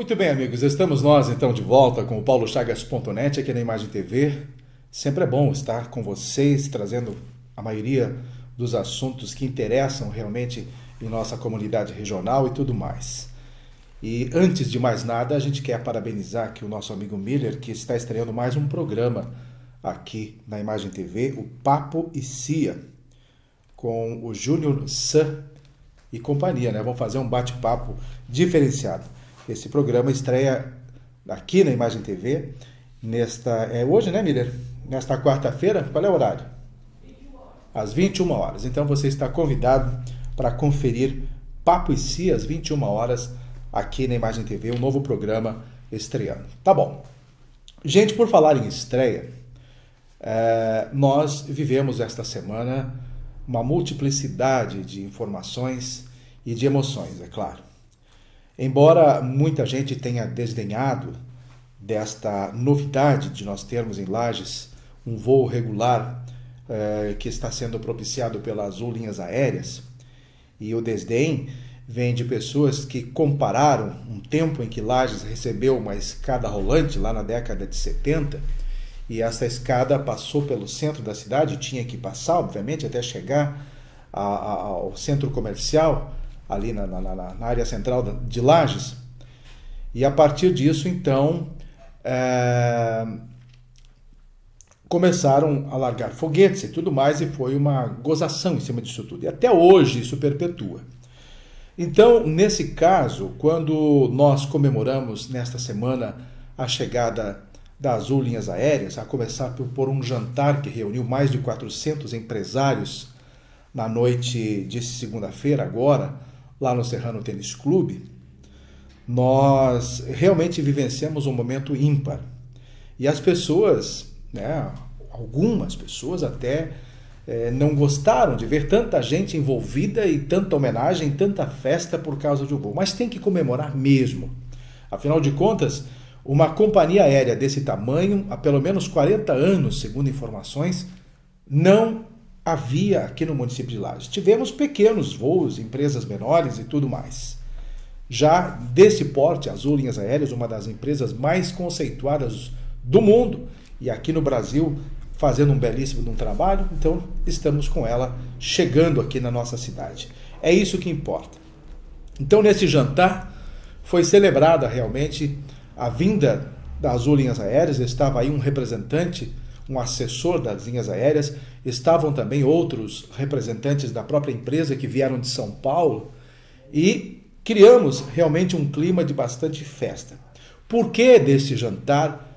Muito bem, amigos, estamos nós então de volta com o paulochagas.net aqui na Imagem TV. Sempre é bom estar com vocês, trazendo a maioria dos assuntos que interessam realmente em nossa comunidade regional e tudo mais. E antes de mais nada, a gente quer parabenizar aqui o nosso amigo Miller, que está estreando mais um programa aqui na Imagem TV, o Papo e Cia, com o Júnior San e companhia, né? Vamos fazer um bate-papo diferenciado. Esse programa estreia aqui na Imagem TV, hoje, né, Miller? Nesta quarta-feira, qual é o horário? 21 horas. Às 21 horas. Então você está convidado para conferir Papo e Cia às 21 horas aqui na Imagem TV, um novo programa estreando. Tá bom. Gente, por falar em estreia, nós vivemos esta semana uma multiplicidade de informações e de emoções, é claro. Embora muita gente tenha desdenhado desta novidade de nós termos em Lages um voo regular que está sendo propiciado pela Azul Linhas Aéreas, e o desdém vem de pessoas que compararam um tempo em que Lages recebeu uma escada rolante lá na década de 70, e essa escada passou pelo centro da cidade, tinha que passar, obviamente, até chegar ao centro comercial, ali na área central de Lages. E a partir disso, então, começaram a largar foguetes e tudo mais, e foi uma gozação em cima disso tudo. E até hoje isso perpetua. Então, nesse caso, quando nós comemoramos nesta semana a chegada da Azul Linhas Aéreas, a começar por um jantar que reuniu mais de 400 empresários na noite de segunda-feira, agora, lá no Serrano Tênis Clube, nós realmente vivenciamos um momento ímpar. E as pessoas, algumas pessoas até não gostaram de ver tanta gente envolvida e tanta homenagem, tanta festa por causa de um voo. Mas tem que comemorar mesmo. Afinal de contas, uma companhia aérea desse tamanho, há pelo menos 40 anos, segundo informações, não havia aqui no município de Lages. Tivemos pequenos voos, empresas menores e tudo mais. Já desse porte, a Azul Linhas Aéreas, uma das empresas mais conceituadas do mundo, e aqui no Brasil fazendo um belíssimo trabalho, então estamos com ela chegando aqui na nossa cidade. É isso que importa. Então, nesse jantar, foi celebrada realmente a vinda da Azul Linhas Aéreas. Estava aí um representante, um assessor das linhas aéreas, estavam também outros representantes da própria empresa que vieram de São Paulo, e criamos realmente um clima de bastante festa. Por que desse jantar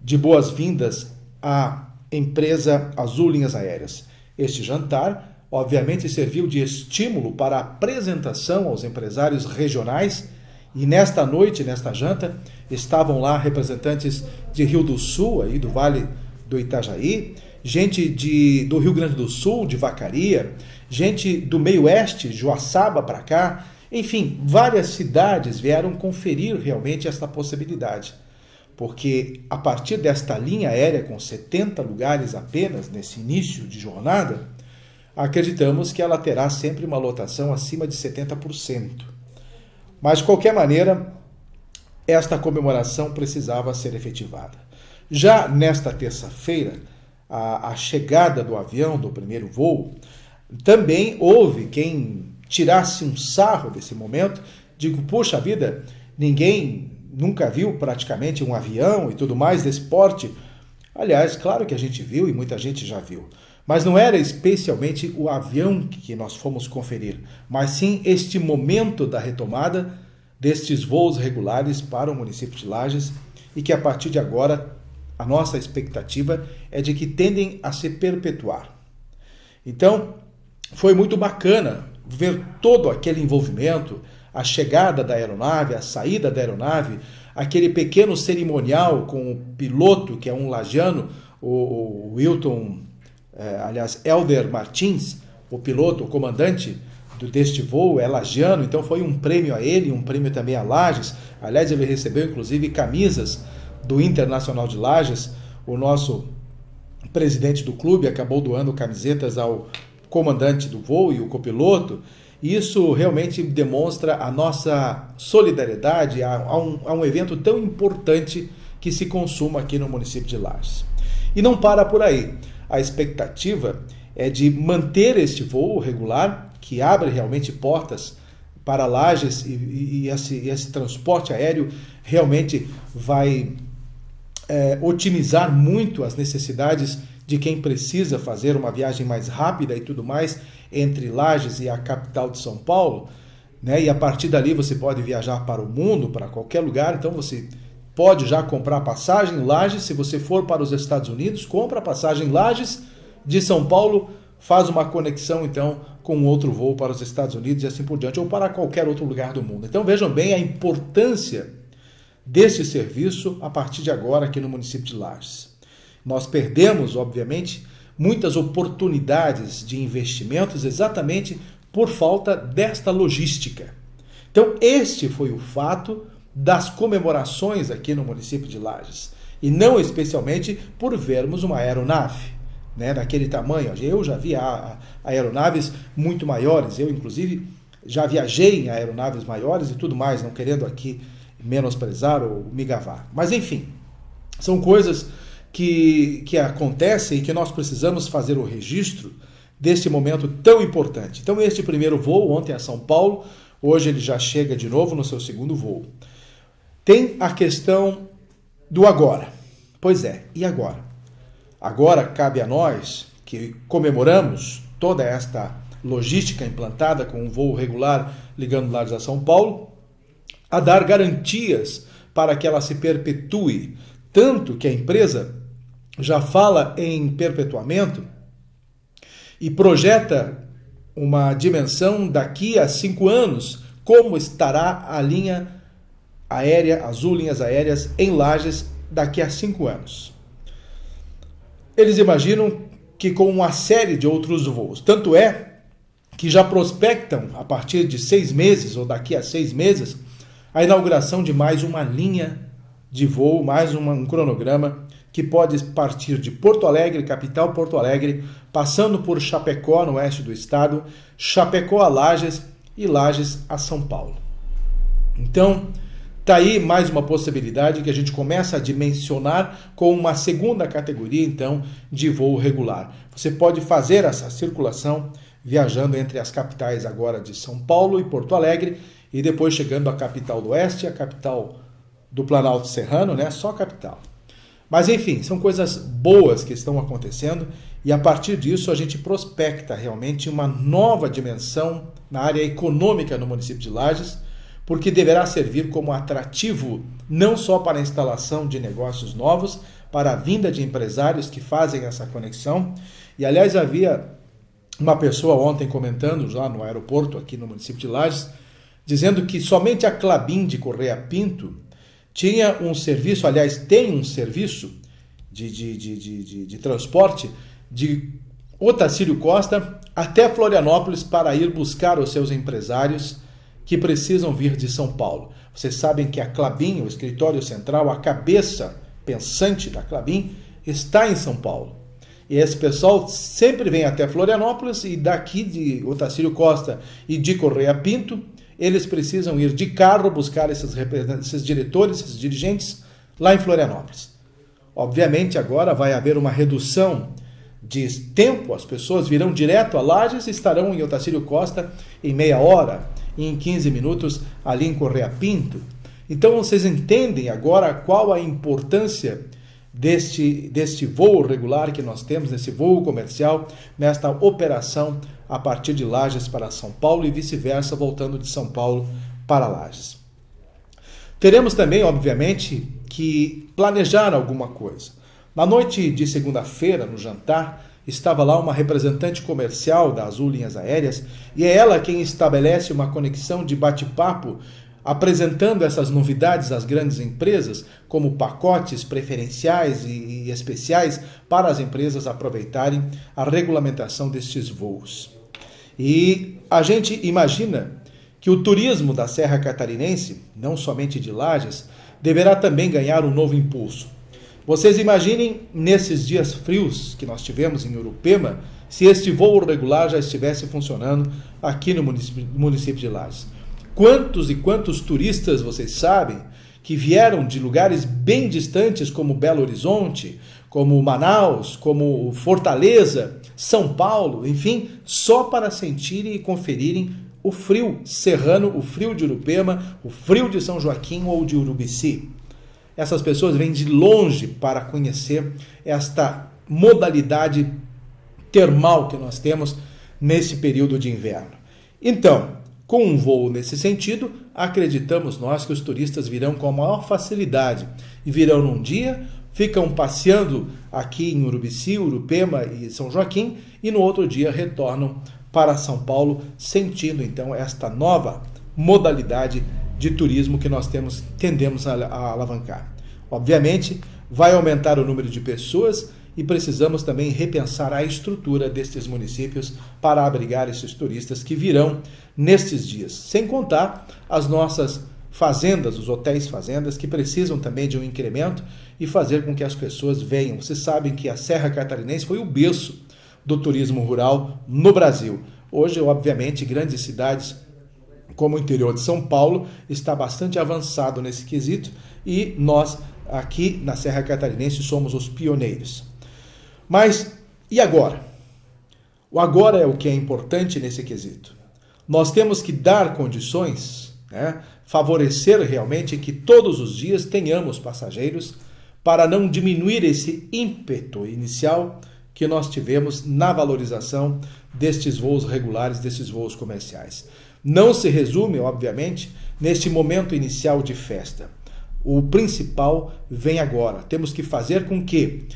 de boas-vindas à empresa Azul Linhas Aéreas? Este jantar, obviamente, serviu de estímulo para a apresentação aos empresários regionais, e nesta noite, nesta janta, estavam lá representantes de Rio do Sul, aí do Vale do Itajaí, gente do Rio Grande do Sul, de Vacaria, gente do meio oeste, Joaçaba para cá, enfim, várias cidades vieram conferir realmente essa possibilidade, porque a partir desta linha aérea com 70 lugares apenas nesse início de jornada, acreditamos que ela terá sempre uma lotação acima de 70%. Mas, de qualquer maneira, esta comemoração precisava ser efetivada. Já nesta terça-feira, a chegada do avião, do primeiro voo, também houve quem tirasse um sarro desse momento. Digo, puxa vida, ninguém nunca viu praticamente um avião e tudo mais desse porte. Aliás, claro que a gente viu e muita gente já viu. Mas não era especialmente o avião que nós fomos conferir, mas sim este momento da retomada destes voos regulares para o município de Lages, e que a partir de agora a nossa expectativa é de que tendem a se perpetuar. Então, foi muito bacana ver todo aquele envolvimento, a chegada da aeronave, a saída da aeronave, aquele pequeno cerimonial com o piloto, que é um lagiano, o Wilton, Helder Martins, o piloto, o comandante deste voo, é lagiano, então foi um prêmio a ele, um prêmio também a Lages. Aliás, ele recebeu inclusive camisas do Internacional de Lages. O nosso presidente do clube acabou doando camisetas ao comandante do voo e o copiloto. E isso realmente demonstra a nossa solidariedade a um evento tão importante que se consuma aqui no município de Lages. E não para por aí. A expectativa é de manter este voo regular, que abre realmente portas para Lages, e esse transporte aéreo realmente vai otimizar muito as necessidades de quem precisa fazer uma viagem mais rápida e tudo mais entre Lages e a capital de São Paulo, né? E a partir dali você pode viajar para o mundo, para qualquer lugar. Então você pode já comprar passagem em Lages. Se você for para os Estados Unidos, compra a passagem em Lages de São Paulo, faz uma conexão então com outro voo para os Estados Unidos e assim por diante, ou para qualquer outro lugar do mundo. Então vejam bem a importância deste serviço a partir de agora aqui no município de Lages. Nós perdemos, obviamente, muitas oportunidades de investimentos exatamente por falta desta logística. Então este foi o fato das comemorações aqui no município de Lages, e não especialmente por vermos uma aeronave, né, daquele tamanho. Eu já vi aeronaves muito maiores, eu inclusive já viajei em aeronaves maiores e tudo mais, não querendo aqui menosprezar ou me gabar. Mas enfim, são coisas que acontecem e que nós precisamos fazer o registro deste momento tão importante. Então este primeiro voo ontem a São Paulo, hoje ele já chega de novo no seu segundo voo. Tem a questão do agora. Pois é, e agora? Agora cabe a nós, que comemoramos toda esta logística implantada com um voo regular ligando Lages a São Paulo, a dar garantias para que ela se perpetue, tanto que a empresa já fala em perpetuamento e projeta uma dimensão daqui a 5 anos, como estará a linha aérea, Azul Linhas Aéreas em Lages daqui a 5 anos. Eles imaginam que com uma série de outros voos, tanto é que já prospectam a partir de 6 meses ou daqui a 6 meses a inauguração de mais uma linha de voo, mais um cronograma que pode partir de Porto Alegre, capital Porto Alegre, passando por Chapecó, no oeste do estado, Chapecó a Lages e Lages a São Paulo. Então, está aí mais uma possibilidade que a gente começa a dimensionar com uma segunda categoria, então, de voo regular. Você pode fazer essa circulação viajando entre as capitais agora de São Paulo e Porto Alegre e depois chegando à capital do Oeste, a capital do Planalto Serrano, né? Só a capital. Mas enfim, são coisas boas que estão acontecendo e a partir disso a gente prospecta realmente uma nova dimensão na área econômica no município de Lages, porque deverá servir como atrativo não só para a instalação de negócios novos, para a vinda de empresários que fazem essa conexão. E aliás, havia uma pessoa ontem comentando lá no aeroporto aqui no município de Lages, dizendo que somente a Klabin de Correia Pinto tinha um serviço, aliás, tem um serviço de transporte de Otacílio Costa até Florianópolis para ir buscar os seus empresários que precisam vir de São Paulo. Vocês sabem que a Klabin, o escritório central, a cabeça pensante da Klabin, está em São Paulo. E esse pessoal sempre vem até Florianópolis e daqui de Otacílio Costa e de Correia Pinto, eles precisam ir de carro buscar esses diretores, esses dirigentes, lá em Florianópolis. Obviamente, agora vai haver uma redução de tempo, as pessoas virão direto a Lages e estarão em Otacílio Costa em meia hora, e em 15 minutos ali em Correia Pinto. Então, vocês entendem agora qual a importância deste voo regular que nós temos, desse voo comercial, nesta operação a partir de Lages para São Paulo e vice-versa, voltando de São Paulo para Lages. Teremos também, obviamente, que planejar alguma coisa. Na noite de segunda-feira, no jantar, estava lá uma representante comercial da Azul Linhas Aéreas e é ela quem estabelece uma conexão de bate-papo apresentando essas novidades às grandes empresas, como pacotes preferenciais e especiais para as empresas aproveitarem a regulamentação destes voos. E a gente imagina que o turismo da Serra Catarinense, não somente de Lages, deverá também ganhar um novo impulso. Vocês imaginem, nesses dias frios que nós tivemos em Urupema, se este voo regular já estivesse funcionando aqui no município de Lages. Quantos e quantos turistas vocês sabem que vieram de lugares bem distantes como Belo Horizonte, como Manaus, como Fortaleza, São Paulo, enfim, só para sentirem e conferirem o frio serrano, o frio de Urupema, o frio de São Joaquim ou de Urubici. Essas pessoas vêm de longe para conhecer esta modalidade termal que nós temos nesse período de inverno. Então, com um voo nesse sentido, acreditamos nós que os turistas virão com a maior facilidade e virão num dia, ficam passeando aqui em Urubici, Urupema e São Joaquim e no outro dia retornam para São Paulo, sentindo então esta nova modalidade de turismo que nós tendemos a alavancar. Obviamente, vai aumentar o número de pessoas e precisamos também repensar a estrutura destes municípios para abrigar esses turistas que virão nestes dias. Sem contar as nossas fazendas, os hotéis fazendas, que precisam também de um incremento e fazer com que as pessoas venham. Vocês sabem que a Serra Catarinense foi o berço do turismo rural no Brasil. Hoje, obviamente, grandes cidades como o interior de São Paulo está bastante avançado nesse quesito e nós aqui na Serra Catarinense somos os pioneiros. Mas e agora? O agora é o que é importante nesse quesito. Nós temos que dar condições, favorecer realmente que todos os dias tenhamos passageiros para não diminuir esse ímpeto inicial que nós tivemos na valorização destes voos regulares, destes voos comerciais. Não se resume, obviamente, neste momento inicial de festa. O principal vem agora. Temos que fazer com que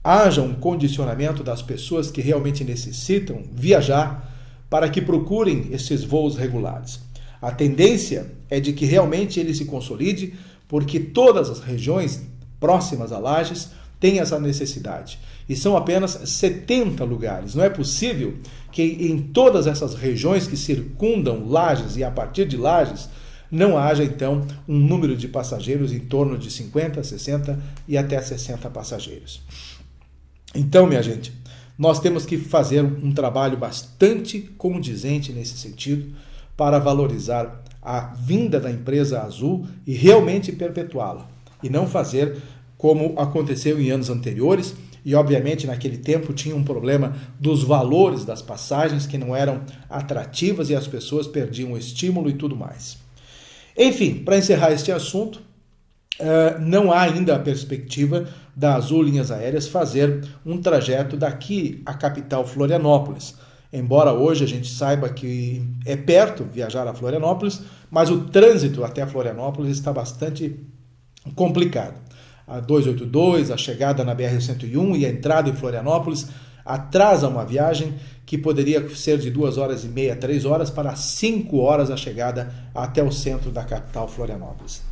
haja um condicionamento das pessoas que realmente necessitam viajar para que procurem esses voos regulares. A tendência é de que realmente ele se consolide, porque todas as regiões próximas a Lages têm essa necessidade. E são apenas 70 lugares. Não é possível que em todas essas regiões que circundam Lages e a partir de Lages não haja, então, um número de passageiros em torno de 50, 60 e até 60 passageiros. Então, minha gente, nós temos que fazer um trabalho bastante condizente nesse sentido para valorizar a vinda da empresa Azul e realmente perpetuá-la. E não fazer como aconteceu em anos anteriores, e obviamente naquele tempo tinha um problema dos valores das passagens que não eram atrativas e as pessoas perdiam o estímulo e tudo mais. Enfim, para encerrar este assunto, não há ainda a perspectiva da Azul Linhas Aéreas fazer um trajeto daqui à capital Florianópolis. Embora hoje a gente saiba que é perto viajar a Florianópolis, mas o trânsito até Florianópolis está bastante complicado. A 282, a chegada na BR-101 e a entrada em Florianópolis atrasa uma viagem que poderia ser de 2 horas e meia, 3 horas, para 5 horas a chegada até o centro da capital Florianópolis.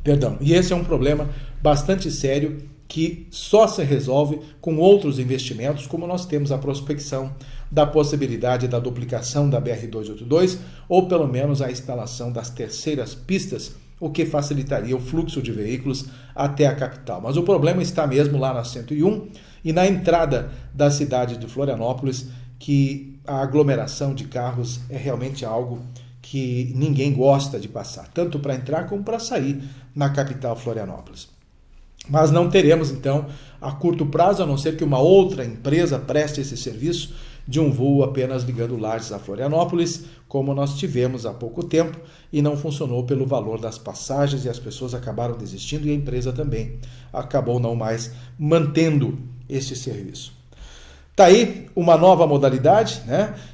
Perdão, e esse é um problema bastante sério que só se resolve com outros investimentos, como nós temos a prospecção da possibilidade da duplicação da BR-282 ou pelo menos a instalação das terceiras pistas, o que facilitaria o fluxo de veículos até a capital. Mas o problema está mesmo lá na 101 e na entrada da cidade de Florianópolis, que a aglomeração de carros é realmente algo que ninguém gosta de passar, tanto para entrar como para sair na capital Florianópolis. Mas não teremos, então, a curto prazo, a não ser que uma outra empresa preste esse serviço de um voo apenas ligando Lages a Florianópolis, como nós tivemos há pouco tempo, e não funcionou pelo valor das passagens e as pessoas acabaram desistindo e a empresa também acabou não mais mantendo esse serviço. Tá aí uma nova modalidade,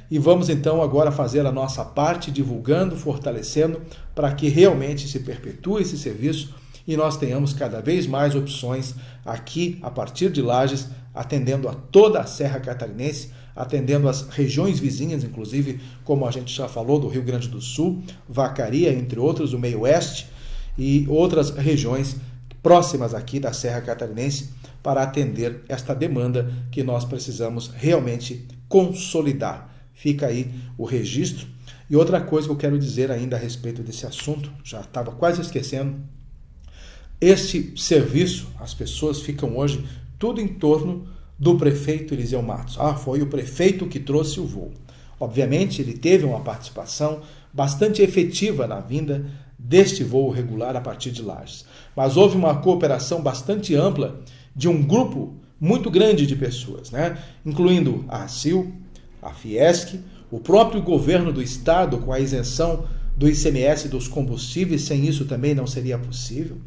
E vamos então agora fazer a nossa parte, divulgando, fortalecendo, para que realmente se perpetue esse serviço e nós tenhamos cada vez mais opções aqui, a partir de Lages, atendendo a toda a Serra Catarinense, atendendo as regiões vizinhas, inclusive, como a gente já falou, do Rio Grande do Sul, Vacaria, entre outros, o meio oeste e outras regiões próximas aqui da Serra Catarinense, para atender esta demanda que nós precisamos realmente consolidar. Fica aí o registro. E outra coisa que eu quero dizer ainda a respeito desse assunto, já estava quase esquecendo, este serviço, as pessoas ficam hoje tudo em torno do prefeito Eliseu Matos. Foi o prefeito que trouxe o voo. Obviamente, ele teve uma participação bastante efetiva na vinda deste voo regular a partir de Lages. Mas houve uma cooperação bastante ampla de um grupo muito grande de pessoas, né? Incluindo a ACIL, a Fiesc, o próprio governo do estado com a isenção do ICMS dos combustíveis, sem isso também não seria possível.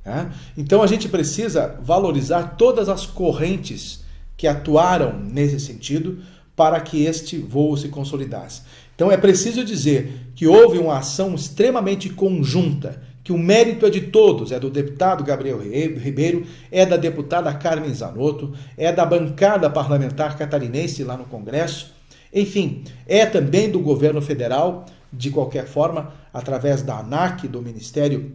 Né? Então a gente precisa valorizar todas as correntes que atuaram nesse sentido para que este voo se consolidasse. Então é preciso dizer que houve uma ação extremamente conjunta, que o mérito é de todos, é do deputado Gabriel Ribeiro, é da deputada Carmen Zanotto, é da bancada parlamentar catarinense lá no Congresso, enfim, é também do governo federal, de qualquer forma, através da ANAC, do Ministério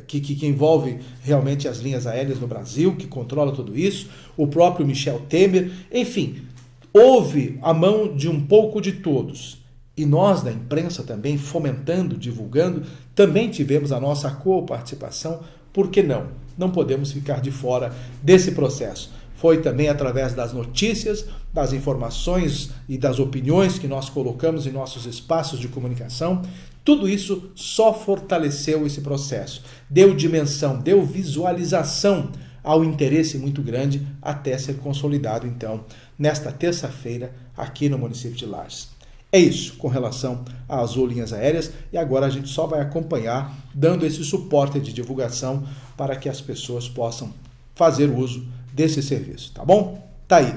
que envolve realmente as linhas aéreas no Brasil, que controla tudo isso, o próprio Michel Temer, enfim, houve a mão de um pouco de todos. E nós, da imprensa, também fomentando, divulgando, também tivemos a nossa coparticipação. Por que não? Não podemos ficar de fora desse processo. Foi também através das notícias, das informações e das opiniões que nós colocamos em nossos espaços de comunicação. Tudo isso só fortaleceu esse processo, deu dimensão, deu visualização ao interesse muito grande até ser consolidado, então, nesta terça-feira, aqui no município de Lages. É isso com relação à Azul Linhas Aéreas, e agora a gente só vai acompanhar, dando esse suporte de divulgação para que as pessoas possam fazer uso desse serviço, tá bom? Tá aí.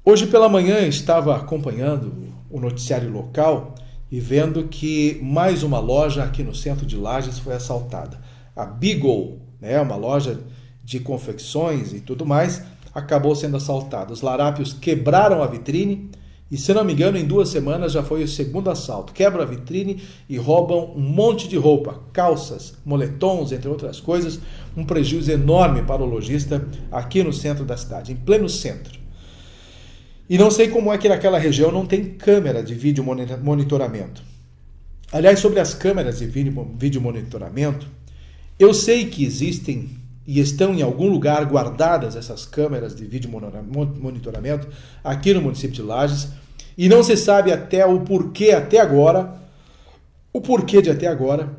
Hoje pela manhã estava acompanhando o noticiário local e vendo que mais uma loja aqui no centro de Lages foi assaltada. A Beagle, né, uma loja de confecções e tudo mais, acabou sendo assaltada. Os larápios quebraram a vitrine e, se não me engano, em 2 semanas já foi o segundo assalto. Quebram a vitrine e roubam um monte de roupa, calças, moletons, entre outras coisas. Um prejuízo enorme para o lojista aqui no centro da cidade, em pleno centro. E não sei como é que naquela região não tem câmera de vídeo monitoramento. Aliás, sobre as câmeras de vídeo monitoramento, eu sei que existem e estão em algum lugar guardadas essas câmeras de vídeo monitoramento aqui no município de Lages, e não se sabe até o porquê de até agora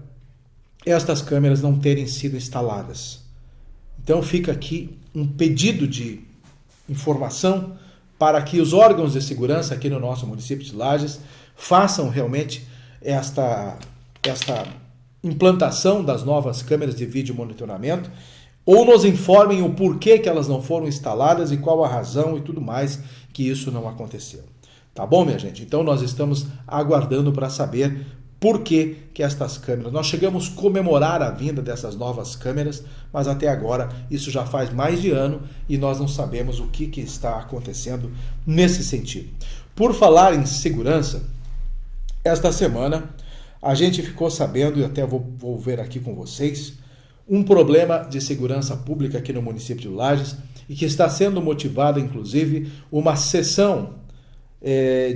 estas câmeras não terem sido instaladas. Então fica aqui um pedido de informação para que os órgãos de segurança aqui no nosso município de Lages façam realmente esta implantação das novas câmeras de vídeo monitoramento, ou nos informem o porquê que elas não foram instaladas e qual a razão e tudo mais que isso não aconteceu. Tá bom, minha gente? Então nós estamos aguardando para saber por que estas câmeras. Nós chegamos a comemorar a vinda dessas novas câmeras, mas até agora isso já faz mais de ano e nós não sabemos o que está acontecendo nesse sentido. Por falar em segurança, esta semana a gente ficou sabendo, e até vou ver aqui com vocês, um problema de segurança pública aqui no município de Lages e que está sendo motivada, inclusive, uma sessão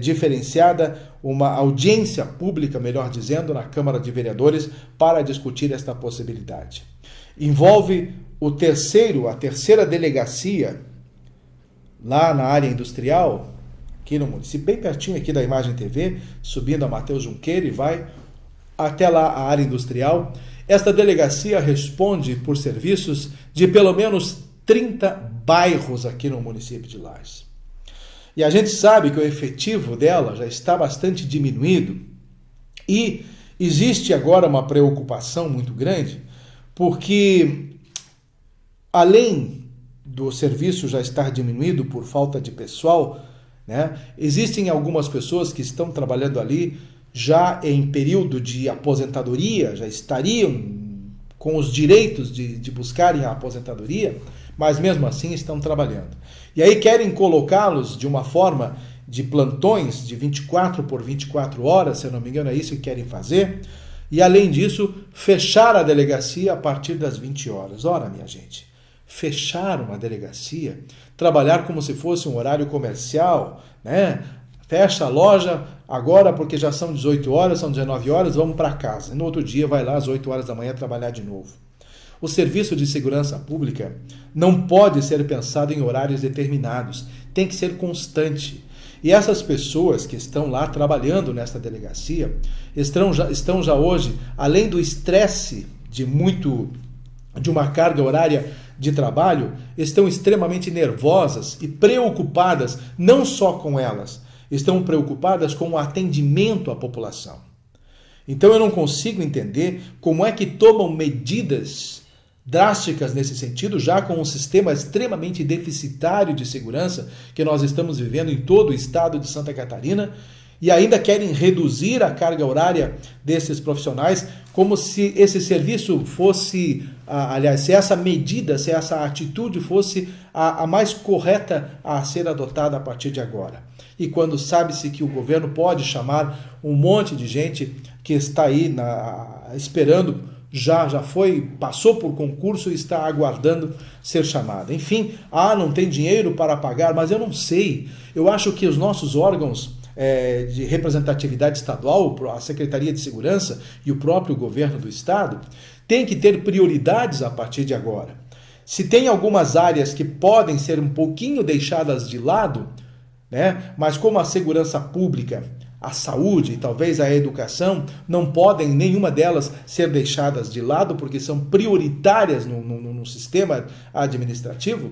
diferenciada, uma audiência pública, melhor dizendo, na Câmara de Vereadores para discutir esta possibilidade. Envolve a terceira delegacia lá na área industrial, aqui no município, bem pertinho aqui da Imagem TV, subindo a Mateus Junqueira e vai até lá a área industrial. Esta delegacia responde por serviços de pelo menos 30 bairros aqui no município de Lages. E a gente sabe que o efetivo dela já está bastante diminuído e existe agora uma preocupação muito grande, porque além do serviço já estar diminuído por falta de pessoal, né, existem algumas pessoas que estão trabalhando ali já em período de aposentadoria, já estariam com os direitos de buscarem a aposentadoria, mas mesmo assim estão trabalhando. E aí querem colocá-los de uma forma de plantões de 24 por 24 horas, se eu não me engano é isso que querem fazer, e além disso, fechar a delegacia a partir das 20 horas. Ora, minha gente, fechar uma delegacia, trabalhar como se fosse um horário comercial, né? Fecha a loja agora porque já são 18 horas, são 19 horas, vamos para casa. E no outro dia vai lá às 8 horas da manhã trabalhar de novo. O serviço de segurança pública não pode ser pensado em horários determinados, tem que ser constante. E essas pessoas que estão lá trabalhando nesta delegacia estão já hoje, além do estresse de uma carga horária de trabalho, estão extremamente nervosas e preocupadas, não só com elas, estão preocupadas com o atendimento à população. Então eu não consigo entender como é que tomam medidas drásticas nesse sentido, já com um sistema extremamente deficitário de segurança que nós estamos vivendo em todo o estado de Santa Catarina, e ainda querem reduzir a carga horária desses profissionais, como se esse serviço fosse, se essa medida, se essa atitude fosse a mais correta a ser adotada a partir de agora. E quando sabe-se que o governo pode chamar um monte de gente que está aí esperando, passou por concurso e está aguardando ser chamada. Enfim, não tem dinheiro para pagar, mas eu não sei. Eu acho que os nossos órgãos de representatividade estadual, a Secretaria de Segurança e o próprio governo do estado, têm que ter prioridades a partir de agora. Se tem algumas áreas que podem ser um pouquinho deixadas de lado, né, mas como a segurança pública, a saúde e talvez a educação, não podem nenhuma delas ser deixadas de lado porque são prioritárias no sistema administrativo.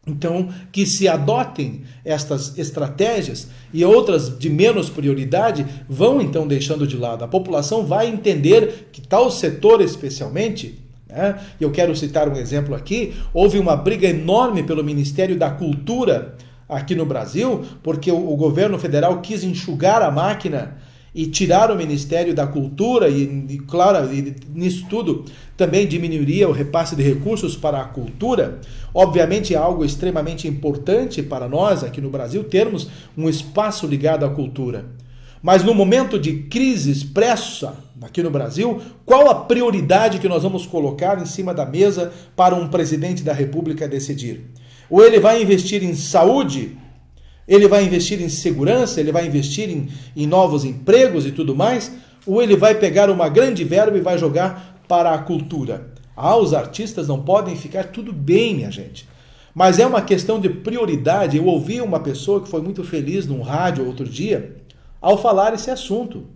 Então, que se adotem estas estratégias e outras de menos prioridade vão então deixando de lado. A população vai entender que tal setor especialmente, né, eu quero citar um exemplo aqui, houve uma briga enorme pelo Ministério da Cultura aqui no Brasil, porque o governo federal quis enxugar a máquina e tirar o Ministério da Cultura e claro, nisso tudo também diminuiria o repasse de recursos para a cultura. Obviamente é algo extremamente importante para nós aqui no Brasil termos um espaço ligado à cultura. Mas no momento de crise expressa aqui no Brasil, qual a prioridade que nós vamos colocar em cima da mesa para um presidente da República decidir? Ou ele vai investir em saúde, ele vai investir em segurança, ele vai investir em novos empregos e tudo mais, ou ele vai pegar uma grande verba e vai jogar para a cultura? Os artistas não podem ficar, tudo bem, minha gente. Mas é uma questão de prioridade. Eu ouvi uma pessoa que foi muito feliz num rádio outro dia ao falar esse assunto.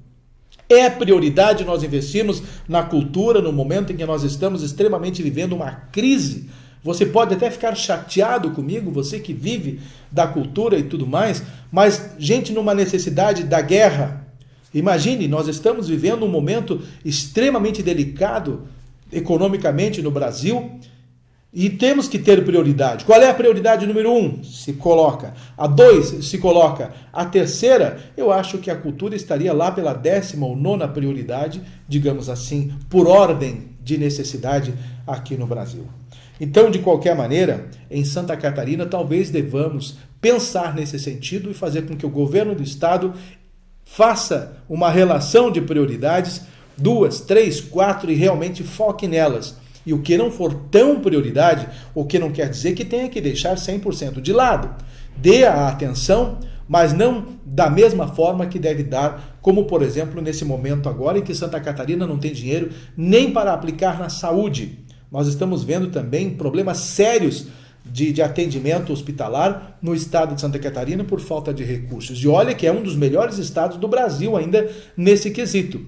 É prioridade nós investirmos na cultura no momento em que nós estamos extremamente vivendo uma crise. Você pode até ficar chateado comigo, você que vive da cultura e tudo mais, mas, gente, numa necessidade da guerra. Imagine, nós estamos vivendo um momento extremamente delicado economicamente no Brasil e temos que ter prioridade. Qual é a prioridade número 1? Se coloca. A 2 se coloca. A terceira, eu acho que a cultura estaria lá pela 19ª prioridade, digamos assim, por ordem de necessidade aqui no Brasil. Então, de qualquer maneira, em Santa Catarina, talvez devamos pensar nesse sentido e fazer com que o governo do estado faça uma relação de prioridades, 2, 3, 4 e realmente foque nelas. E o que não for tão prioridade, o que não quer dizer que tenha que deixar 100% de lado. Dê a atenção, mas não da mesma forma que deve dar, como por exemplo nesse momento agora em que Santa Catarina não tem dinheiro nem para aplicar na saúde. Nós estamos vendo também problemas sérios de atendimento hospitalar no estado de Santa Catarina por falta de recursos. E olha que é um dos melhores estados do Brasil ainda nesse quesito.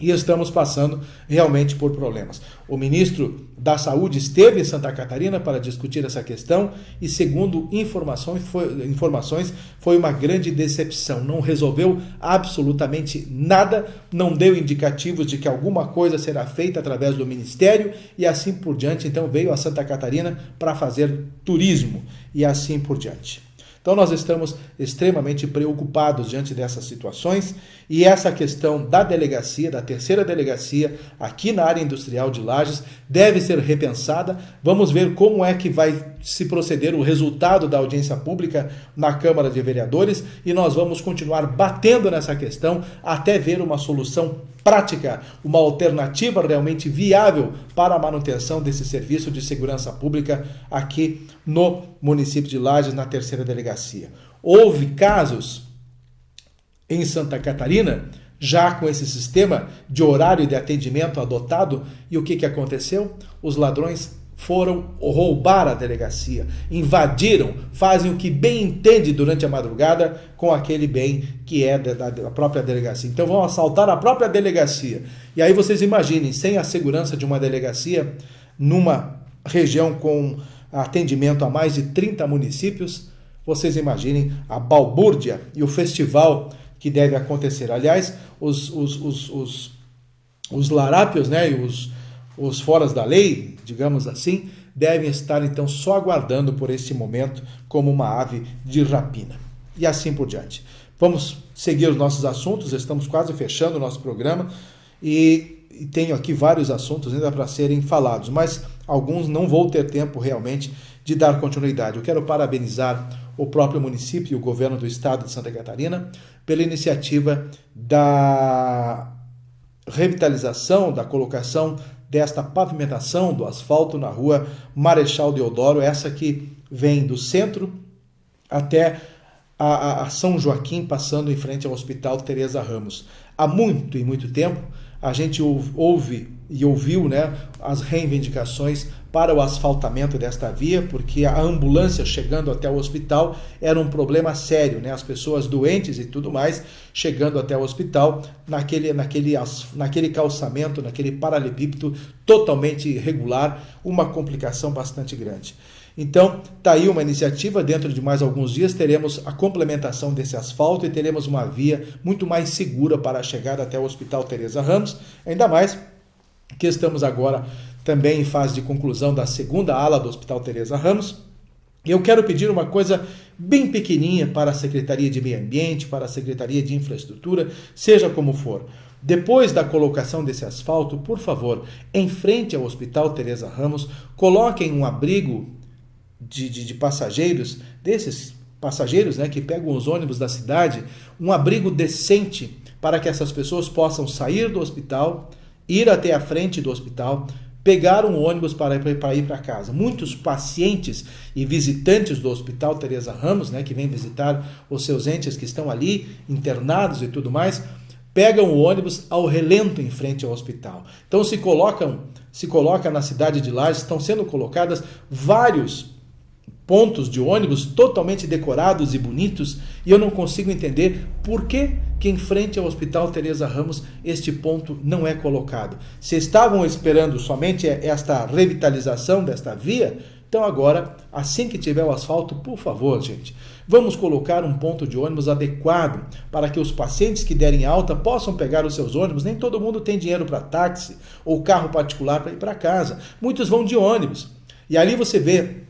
E estamos passando realmente por problemas. O ministro da Saúde esteve em Santa Catarina para discutir essa questão e, segundo informações, foi uma grande decepção. Não resolveu absolutamente nada, não deu indicativos de que alguma coisa será feita através do ministério e assim por diante. Então veio a Santa Catarina para fazer turismo e assim por diante. Então nós estamos extremamente preocupados diante dessas situações e essa questão da delegacia, da terceira delegacia aqui na área industrial de Lages deve ser repensada. Vamos ver como é que vai se proceder o resultado da audiência pública na Câmara de Vereadores e nós vamos continuar batendo nessa questão até ver uma solução prática, uma alternativa realmente viável para a manutenção desse serviço de segurança pública aqui no município de Lages, na terceira delegacia. Houve casos em Santa Catarina já com esse sistema de horário de atendimento adotado, e o que aconteceu? Os ladrões foram roubar a delegacia, invadiram, fazem o que bem entende durante a madrugada com aquele bem que é da própria delegacia. Então vão assaltar a própria delegacia. E aí vocês imaginem, sem a segurança de uma delegacia, numa região com atendimento a mais de 30 municípios, vocês imaginem a balbúrdia e o festival que deve acontecer. Aliás, os larápios, né, e os foras da lei, digamos assim, devem estar então só aguardando por este momento como uma ave de rapina. E assim por diante. Vamos seguir os nossos assuntos, estamos quase fechando o nosso programa e tenho aqui vários assuntos ainda para serem falados, mas alguns não vou ter tempo realmente de dar continuidade. Eu quero parabenizar o próprio município e o governo do estado de Santa Catarina pela iniciativa da revitalização, da colocação desta pavimentação do asfalto na rua Marechal Deodoro, essa que vem do centro até a São Joaquim, passando em frente ao Hospital Teresa Ramos. Há muito e muito tempo a gente ouve e ouviu, né, as reivindicações para o asfaltamento desta via, porque a ambulância chegando até o hospital era um problema sério, né? As pessoas doentes e tudo mais chegando até o hospital naquele calçamento, naquele paralelepípedo totalmente irregular, uma complicação bastante grande. Então, está aí uma iniciativa, dentro de mais alguns dias teremos a complementação desse asfalto e teremos uma via muito mais segura para a chegada até o Hospital Teresa Ramos, ainda mais que estamos agora também em fase de conclusão da segunda ala do Hospital Teresa Ramos. E eu quero pedir uma coisa bem pequenininha para a Secretaria de Meio Ambiente, para a Secretaria de Infraestrutura, seja como for. Depois da colocação desse asfalto, por favor, em frente ao Hospital Teresa Ramos, coloquem um abrigo de passageiros, desses passageiros, né, que pegam os ônibus da cidade, um abrigo decente para que essas pessoas possam sair do hospital, ir até a frente do hospital, pegar um ônibus para ir para casa. Muitos pacientes e visitantes do Hospital Teresa Ramos, né, que vêm visitar os seus entes que estão ali, internados e tudo mais, pegam o ônibus ao relento em frente ao hospital. Então se coloca na cidade de Lages, estão sendo colocadas vários pontos de ônibus totalmente decorados e bonitos, e eu não consigo entender por que em frente ao Hospital Teresa Ramos este ponto não é colocado. Se estavam esperando somente esta revitalização desta via, então agora, assim que tiver o asfalto, por favor, gente, vamos colocar um ponto de ônibus adequado para que os pacientes que derem alta possam pegar os seus ônibus. Nem todo mundo tem dinheiro para táxi ou carro particular para ir para casa. Muitos vão de ônibus. E ali você vê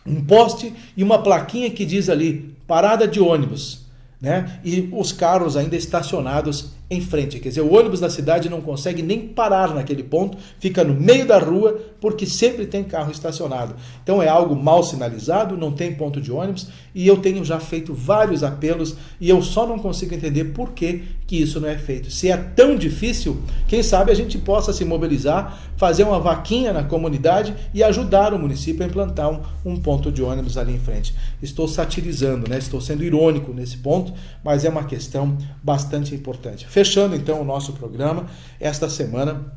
um poste e uma plaquinha que diz ali, parada de ônibus, né? E os carros ainda estacionados em frente. Quer dizer, o ônibus da cidade não consegue nem parar naquele ponto, fica no meio da rua, porque sempre tem carro estacionado. Então é algo mal sinalizado, não tem ponto de ônibus, e eu tenho já feito vários apelos, e eu só não consigo entender por que isso não é feito. Se é tão difícil, quem sabe a gente possa se mobilizar, fazer uma vaquinha na comunidade e ajudar o município a implantar um ponto de ônibus ali em frente. Estou satirizando, né? Estou sendo irônico nesse ponto, mas é uma questão bastante importante. Fechando então o nosso programa, esta semana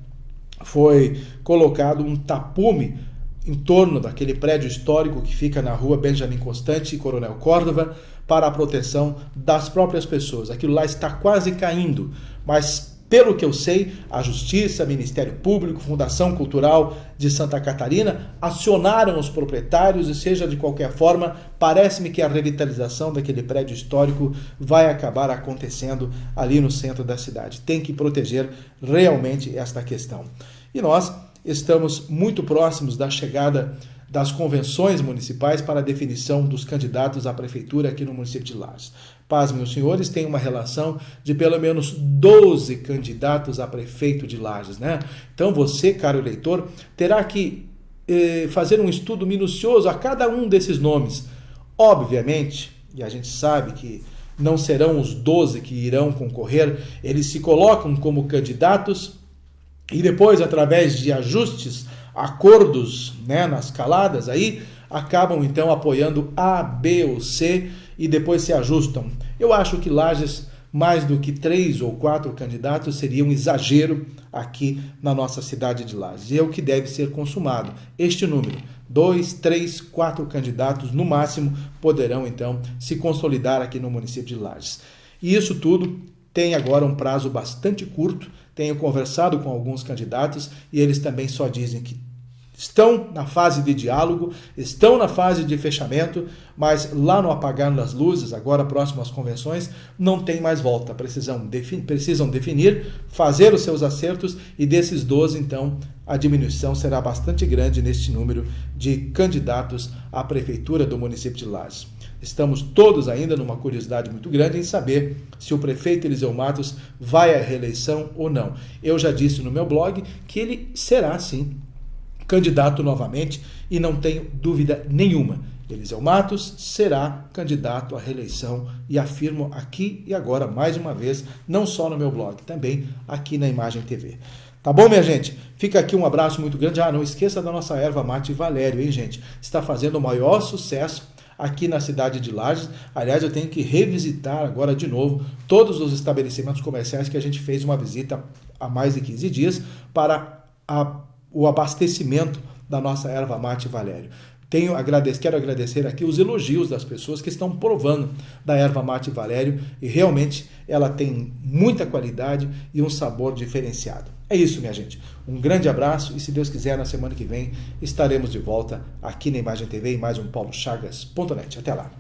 foi colocado um tapume em torno daquele prédio histórico que fica na rua Benjamin Constant e Coronel Córdova para a proteção das próprias pessoas. Aquilo lá está quase caindo, mas pelo que eu sei, a Justiça, Ministério Público, Fundação Cultural de Santa Catarina acionaram os proprietários e, seja de qualquer forma, parece-me que a revitalização daquele prédio histórico vai acabar acontecendo ali no centro da cidade. Tem que proteger realmente esta questão. E nós estamos muito próximos da chegada das convenções municipais para a definição dos candidatos à prefeitura aqui no município de Lages. Pasmem os senhores, tem uma relação de pelo menos 12 candidatos a prefeito de Lages, né? Então você, caro eleitor, terá que fazer um estudo minucioso a cada um desses nomes. Obviamente, e a gente sabe que não serão os 12 que irão concorrer, eles se colocam como candidatos e depois, através de ajustes, acordos, né, nas caladas aí, acabam então apoiando A, B ou C e depois se ajustam. Eu acho que Lages mais do que 3 ou 4 candidatos seria um exagero aqui na nossa cidade de Lages. E é o que deve ser consumado. Este número, 2, 3, 4 candidatos no máximo poderão então se consolidar aqui no município de Lages. E isso tudo tem agora um prazo bastante curto. Tenho conversado com alguns candidatos e eles também só dizem que estão na fase de diálogo, estão na fase de fechamento, mas lá no apagar das luzes, agora próximo às convenções, não tem mais volta. Precisam definir, fazer os seus acertos e desses 12, então, a diminuição será bastante grande neste número de candidatos à prefeitura do município de Lages. Estamos todos ainda numa curiosidade muito grande em saber se o prefeito Eliseu Matos vai à reeleição ou não. Eu já disse no meu blog que ele será, sim, candidato novamente e não tenho dúvida nenhuma. Eliseu Matos será candidato à reeleição e afirmo aqui e agora, mais uma vez, não só no meu blog, também aqui na Imagem TV. Tá bom, minha gente? Fica aqui um abraço muito grande. Não esqueça da nossa erva mate Valério, hein, gente? Está fazendo o maior sucesso aqui na cidade de Lages. Aliás, eu tenho que revisitar agora de novo todos os estabelecimentos comerciais que a gente fez uma visita há mais de 15 dias para o abastecimento da nossa erva mate Valério. Quero agradecer aqui os elogios das pessoas que estão provando da erva mate Valério e realmente ela tem muita qualidade e um sabor diferenciado. É isso, minha gente. Um grande abraço e, se Deus quiser, na semana que vem estaremos de volta aqui na Imagem TV em mais um paulochagas.net. Até lá.